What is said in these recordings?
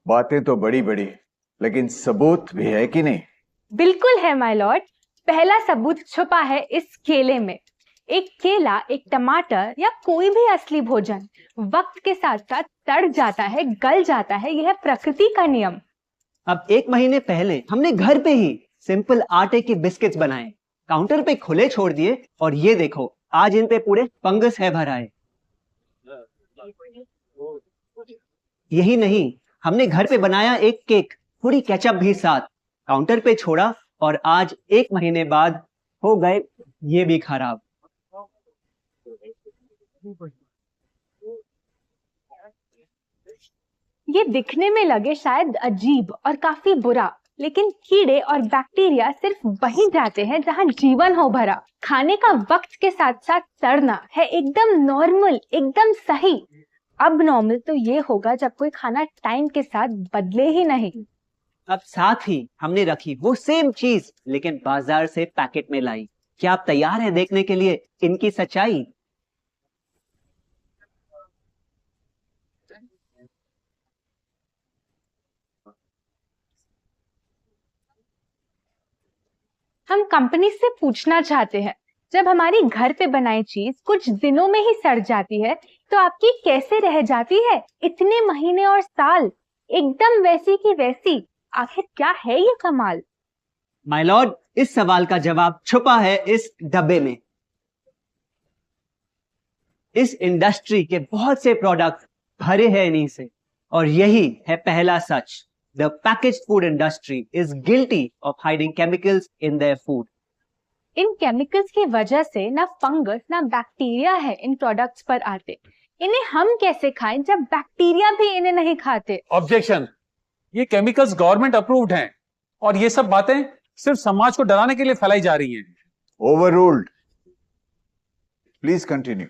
बातें तो बड़ी बड़ी, लेकिन सबूत भी है कि नहीं? बिल्कुल है माय लॉर्ड। पहला सबूत छुपा है इस केले में। एक केला, एक टमाटर या कोई भी असली भोजन वक्त के साथ साथ सड़ जाता है, गल जाता है। यह प्रकृति का नियम। अब 1 महीने पहले हमने घर पे ही सिंपल आटे के बिस्किट्स बनाए, काउंटर पे खुले छोड़ दिए, और ये देखो आज इन पे पूरे फंगस है भरा है। यही नहीं, हमने घर पे बनाया एक केक, थोड़ी केचप भी साथ, काउंटर पे छोड़ा, और आज 1 महीने बाद हो गए ये भी खराब। ये दिखने में लगे शायद अजीब और काफी बुरा, लेकिन कीड़े और बैक्टीरिया सिर्फ वहीं जाते हैं जहां जीवन हो भरा। खाने का वक्त के साथ साथ सड़ना है एकदम नॉर्मल, एकदम सही। अब नॉर्मल तो ये होगा जब कोई खाना टाइम के साथ बदले ही नहीं। अब साथ ही हमने रखी वो सेम चीज, लेकिन बाजार से पैकेट में लाई। क्या आप तैयार हैं देखने के लिए इनकी सच्चाई? हम कंपनी से पूछना चाहते हैं, जब हमारी घर पे बनाई चीज कुछ दिनों में ही सड़ जाती है, तो आपकी कैसे रह जाती है इतने महीने और साल एकदम वैसी की वैसी? आखिर क्या है ये कमाल? माय लॉर्ड, इस सवाल का जवाब छुपा है इस डब्बे में। इस इंडस्ट्री के बहुत से प्रोडक्ट भरे हैं इन्हीं से, और यही है पहला सच। The packaged food industry is guilty of hiding chemicals in their food. In chemicals की वजह से ना फंगस ना बैक्टीरिया है इन प्रोडक्ट्स पर आते। इन्हें हम कैसे खाएं जब बैक्टीरिया भी इन्हें नहीं खाते? ऑब्जेक्शन। ये केमिकल्स गवर्नमेंट अप्रूव्ड हैं, और ये सब बातें सिर्फ समाज को डराने के लिए फैलाई जा रही हैं। Overruled. Please continue.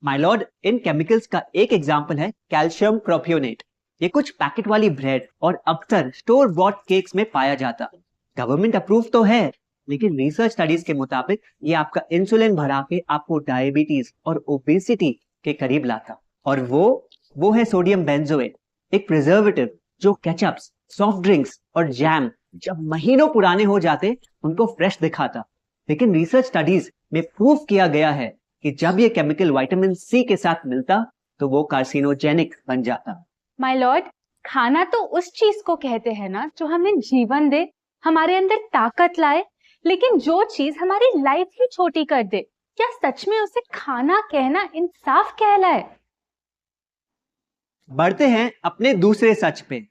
My Lord, in chemicals का एक एग्जांपल है कैल्शियम प्रोपियोनेट। ये कुछ पैकेट वाली ब्रेड और अक्सर स्टोर बॉट केक्स में पाया जाता। गवर्नमेंट अप्रूव तो है, लेकिन रिसर्च स्टडीज के मुताबिक ये आपका इंसुलिन बढ़ा के आपको डायबिटीज और ओबेसिटी के करीब लाता। और वो है सोडियम बेंजोएट, एक प्रिजर्वेटिव जो केचप्स, सॉफ्ट ड्रिंक्स और जैम जब महीनों पुराने हो जाते उनको फ्रेश दिखाता। लेकिन रिसर्च स्टडीज में प्रूव किया गया है कि जब ये केमिकल विटामिन सी के साथ मिलता तो वो कार्सिनोजेनिक बन जाता। माय लॉर्ड, खाना तो उस चीज को कहते हैं ना जो हमें जीवन दे, हमारे अंदर ताकत लाए। लेकिन जो चीज हमारी लाइफ ही छोटी कर दे, क्या सच में उसे खाना कहना इंसाफ कहलाए? बढ़ते हैं अपने दूसरे सच पे,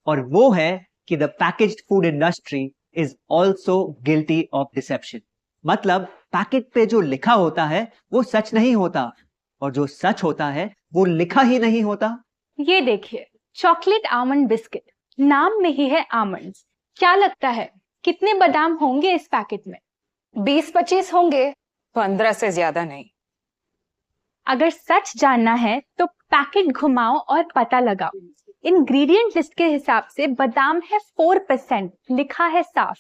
और वो है कि the packaged food industry is also guilty of deception. मतलब पैकेट पे जो लिखा होता है वो सच नहीं होता, और जो सच होता है वो लिखा ही नहीं होता। ये देखिए, चॉकलेट आमंड बिस्किट, नाम में ही है आमंड्स। क्या लगता है कितने बादाम होंगे इस पैकेट में? 20-25 होंगे, 15 से ज्यादा नहीं। अगर सच जानना है तो पैकेट घुमाओ और पता लगाओ। इंग्रेडिएंट लिस्ट के हिसाब से बादाम है 4%, लिखा है साफ।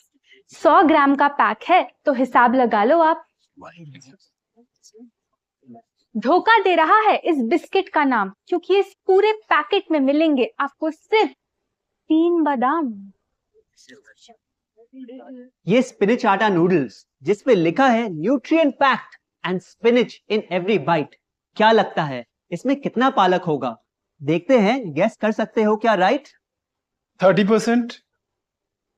100 ग्राम का पैक है तो हिसाब लगा लो आप। धोखा दे रहा है इस बिस्किट का नाम, क्योंकि इस पूरे पैकेट में मिलेंगे आपको सिर्फ 3 बादाम। ये स्पिनच आटा नूडल्स जिसपे लिखा है nutrient packed and spinach in every bite. क्या लगता है इसमें कितना पालक होगा? देखते हैं, गेस कर सकते हो क्या? राइट, 30%।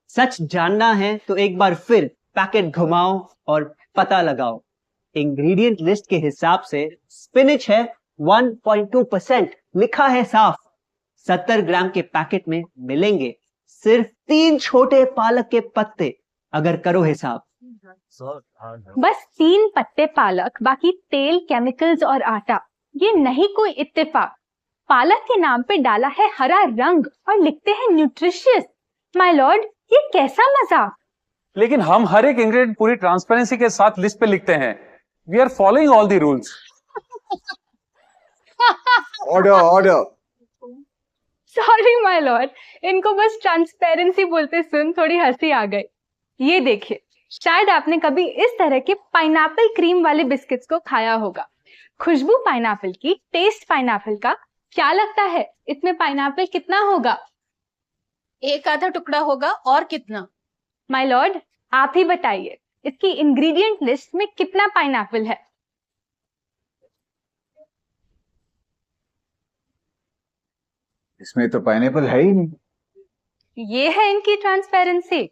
सच जानना है तो एक बार फिर पैकेट घुमाओ और पता लगाओ। इंग्रेडिएंट लिस्ट के हिसाब से स्पिनच है 1.2%, लिखा है साफ। 70 ग्राम के पैकेट में मिलेंगे सिर्फ 3 छोटे पालक के पत्ते। अगर करो हिसाब, बस 3 पत्ते पालक, बाकी तेल, केमिकल्स और आटा। ये नहीं कोई इत्तेफाक। पालक के नाम पे डाला है हरा रंग और लिखते हैं न्यूट्रिशियस। माय लॉर्ड, ये कैसा मजाक? लेकिन हम हर एक इंग्रेडिएंट पूरी ट्रांसपेरेंसी के साथ लिस्ट पे लिखते हैं। We are following all the rules. Order order. Sorry my lord, इनको बस ट्रांसपेरेंसी बोलते सुन थोड़ी हंसी आ गई। ये देखिए, शायद आपने कभी इस तरह के पाइनएप्पल क्रीम वाले बिस्किट्स को खाया होगा। खुशबू पाइनएप्पल की, टेस्ट पाइनएप्पल का, क्या लगता है इसमें पाइनएप्पल कितना होगा? एक आधा टुकड़ा होगा, और कितना? माय लॉर्ड, आप ही बताइए, इसकी इंग्रेडिएंट लिस्ट में कितना पाइनएप्पल है? इसमें तो पाइनएप्पल है ही नहीं। ये है इनकी ट्रांसपेरेंसी।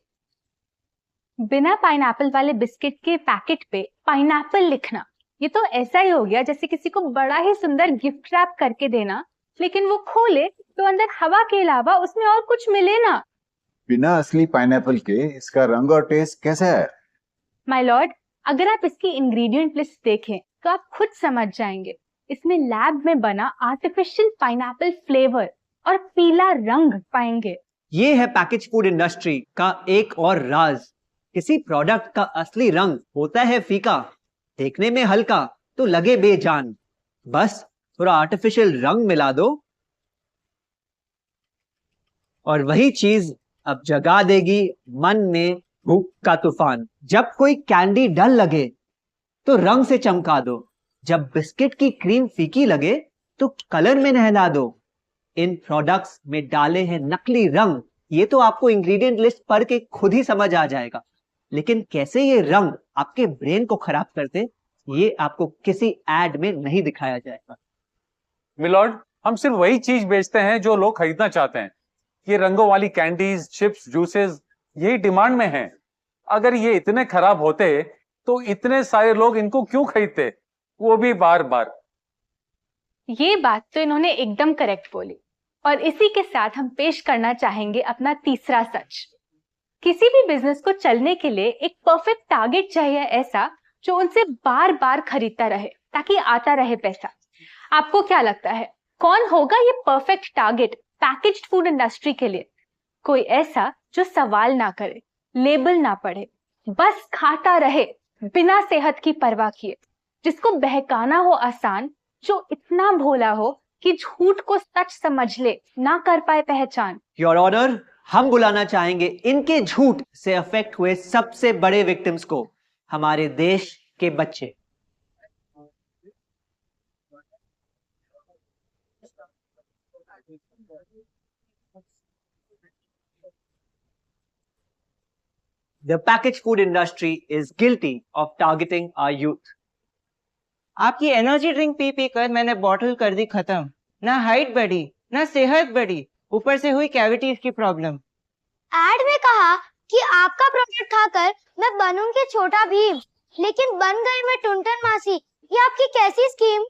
बिना पाइनएप्पल वाले बिस्किट के पैकेट पे पाइनएप्पल लिखना, ये तो ऐसा ही हो गया जैसे किसी को बड़ा ही सुंदर गिफ्ट रैप करके देना, लेकिन वो खोले तो अंदर हवा के अलावा उसमें और कुछ मिले ना। बिना असली पाइनएप्पल के इसका रंग और टेस्ट कैसा है? माय लॉर्ड, अगर आप इसकी इंग्रेडिएंट लिस्ट देखें तो आप खुद समझ जाएंगे। इसमें लैब में बना आर्टिफिशियल पाइनएप्पल फ्लेवर और पीला रंग पाएंगे। ये है पैकेज फूड इंडस्ट्री का एक और राज। किसी प्रोडक्ट का असली रंग होता है फीका, देखने में हल्का तो लगे बेजान। बस थोड़ा आर्टिफिशियल रंग मिला दो और वही चीज अब जगा देगी मन में भूख का तूफान। जब कोई कैंडी डल लगे तो रंग से चमका दो, जब बिस्किट की क्रीम फीकी लगे तो कलर में नहला दो। इन प्रोडक्ट्स में डाले हैं नकली रंग, ये तो आपको इंग्रेडिएंट लिस्ट पढ़ के खुद ही समझ आ जाएगा। लेकिन कैसे ये रंग आपके ब्रेन को खराब करते, ये आपको किसी एड में नहीं दिखाया जाएगा। मिलॉर्ड, हम सिर्फ वही चीज बेचते हैं जो लोग खरीदना चाहते हैं। ये रंगों वाली कैंडीज, चिप्स, जूसेस यही डिमांड में हैं। अगर ये इतने खराब होते तो इतने सारे लोग इनको क्यों खरीदते, वो भी बार बार। ये बात तो इन्होंने एकदम करेक्ट बोली। और इसी के साथ हम पेश करना चाहेंगे अपना तीसरा सच। किसी भी बिजनेस को चलने के लिए एक परफेक्ट टारगेट चाहिए, ऐसा जो उनसे बार बार खरीदता रहे ताकि आता रहे पैसा। आपको क्या लगता है कौन होगा ये perfect target packaged food industry के लिए? कोई ऐसा जो सवाल ना करे, लेबल ना पढ़े, बस खाता रहे बिना सेहत की परवाह किए, जिसको बहकाना हो आसान, जो इतना भोला हो कि झूठ को सच समझ ले, ना कर पाए पहचान। योर ऑनर, हम बुलाना चाहेंगे इनके झूठ से अफेक्ट हुए सबसे बड़े विक्टिम्स को, हमारे देश के बच्चे। The packaged food industry is guilty of targeting our youth. आपकी एनर्जी ड्रिंक पी पी कर मैंने बॉटल कर दी खत्म। ना हाइट बढ़ी, ना सेहत बढ़ी, ऊपर से हुई कैविटीज की प्रॉब्लम। एड में कहा कि आपका प्रोडक्ट खाकर मैं बनूंगी छोटा भीम, लेकिन बन गई मैं टुनटन मासी। ये आपकी कैसी स्कीम?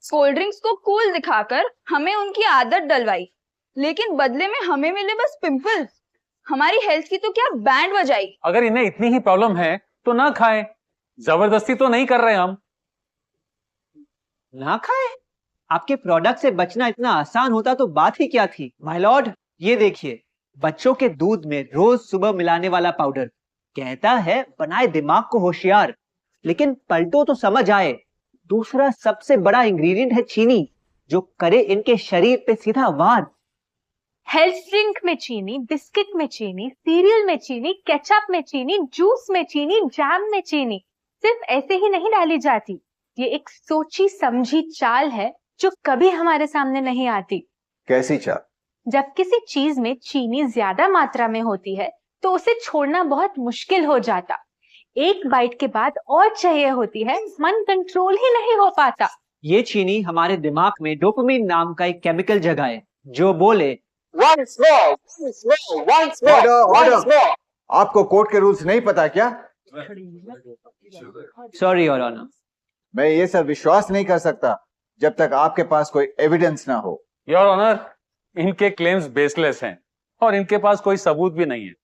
कोल्ड ड्रिंक्स को कूल दिखाकर हमें उनकी आदत डलवाई, लेकिन बदले में हमें मिले बस पिंपल्स। हमारी हेल्थ की तो क्या बैंड बजाई। अगर इन्हें इतनी ही प्रॉब्लम है तो ना खाएं, जबरदस्ती तो नहीं कर रहे हम। ना खाए? आपके प्रोडक्ट से बचना इतना आसान होता तो बात ही क्या थी। माय लॉर्ड, ये देखिए, बच्चों के दूध में रोज सुबह मिलाने वाला पाउडर कहता है बनाए दिमाग को होशियार, लेकिन पलटो तो समझ आए। दूसरा सबसे बड़ा इंग्रेडिएंट है चीनी, जो करे इनके शरीर पे सीधा वार। हेल्थ ड्रिंक में चीनी, बिस्किट में चीनी, सीरियल में चीनी, केचप में चीनी, जूस में चीनी, जैम में चीनी सिर्फ ऐसे ही नहीं डाली जाती। ये एक सोची समझी चाल है जो कभी हमारे सामने नहीं आती। कैसी चाल? जब किसी चीज में चीनी ज्यादा मात्रा में होती है तो उसे छोड़ना बहुत मुश्किल हो जाता। एक बाइट के बाद और चाहिए होती है, मन कंट्रोल ही नहीं हो पाता। ये चीनी हमारे दिमाग में डोपामिन नाम का एक केमिकल जगाए, जो बोले ऑर्डर। आपको कोर्ट के रूल्स नहीं पता क्या? Sorry your honour. मैं ये सब विश्वास नहीं कर सकता जब तक आपके पास कोई एविडेंस ना हो। योर ऑनर, इनके क्लेम्स बेसलेस हैं और इनके पास कोई सबूत भी नहीं है।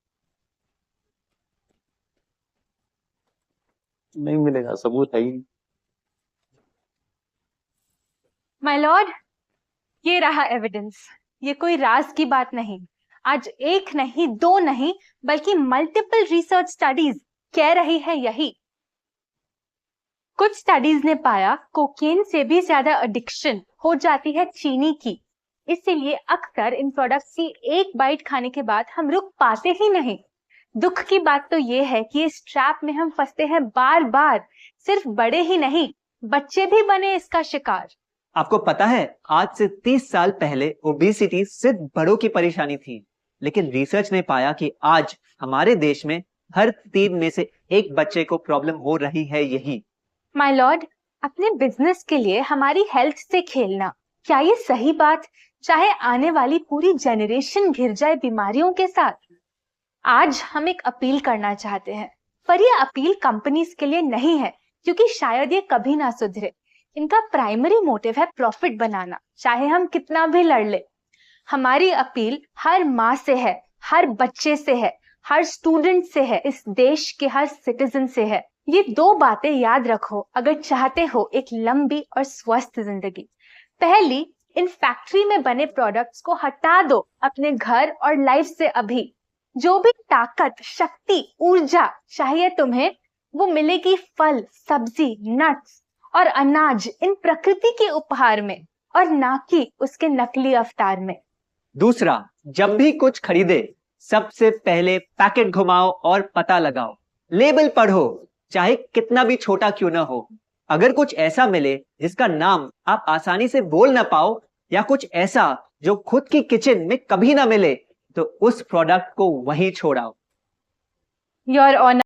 नहीं मिलेगा, सबूत है ही नहीं। माय लॉर्ड, ये रहा एविडेंस। ये कोई राज की बात नहीं। आज एक नहीं, दो नहीं, बल्कि मल्टीपल रिसर्च स्टडीज कह रही है यही। कुछ स्टडीज ने पाया कोकेन से भी ज्यादा एडिक्शन हो जाती है चीनी की। इसीलिए अक्सर इन प्रोडक्ट्स की एक बाइट खाने के बाद हम रुक पाते ही नहीं। दुख की बात तो ये है कि इस ट्रैप में हम फंसते हैं बार बार। सिर्फ बड़े ही नहीं, बच्चे भी बने इसका शिकार। आपको पता है आज से 30 साल पहले ओबेसिटी सिर्फ बड़ों की परेशानी थी, लेकिन रिसर्च ने पाया कि आज हमारे देश में हर 3 में से 1 बच्चे को प्रॉब्लम हो रही है यही। माय लॉर्ड, अपने बिजनेस के लिए हमारी हेल्थ से खेलना, क्या ये सही बात, चाहे आने वाली पूरी जनरेशन घिर जाए बीमारियों के साथ? आज हम एक अपील करना चाहते हैं, पर ये अपील कंपनीज के लिए नहीं है, क्योंकि शायद ये कभी ना सुधरे। इनका प्राइमरी मोटिव है प्रॉफिट बनाना, चाहे हम कितना भी लड़ ले। हमारी अपील हर माँ से है, हर बच्चे से है, हर स्टूडेंट से है, इस देश के हर सिटीजन से है। ये 2 बातें याद रखो अगर चाहते हो एक लंबी और स्वस्थ जिंदगी। पहली, इन फैक्ट्री में बने प्रोडक्ट्स को हटा दो अपने घर और लाइफ से अभी। जो भी ताकत, शक्ति, ऊर्जा चाहिए तुम्हें, वो मिलेगी फल, सब्जी, नट्स और अनाज इन प्रकृति के उपहार में, और ना कि उसके नकली अवतार में। दूसरा, जब भी कुछ खरीदे सबसे पहले पैकेट घुमाओ और पता लगाओ, लेबल पढ़ो, चाहे कितना भी छोटा क्यों ना हो। अगर कुछ ऐसा मिले जिसका नाम आप आसानी से बोल ना पाओ, या कुछ ऐसा जो खुद की किचन में कभी ना मिले, तो उस प्रोडक्ट को वहीं छोड़ाओ। Your honour,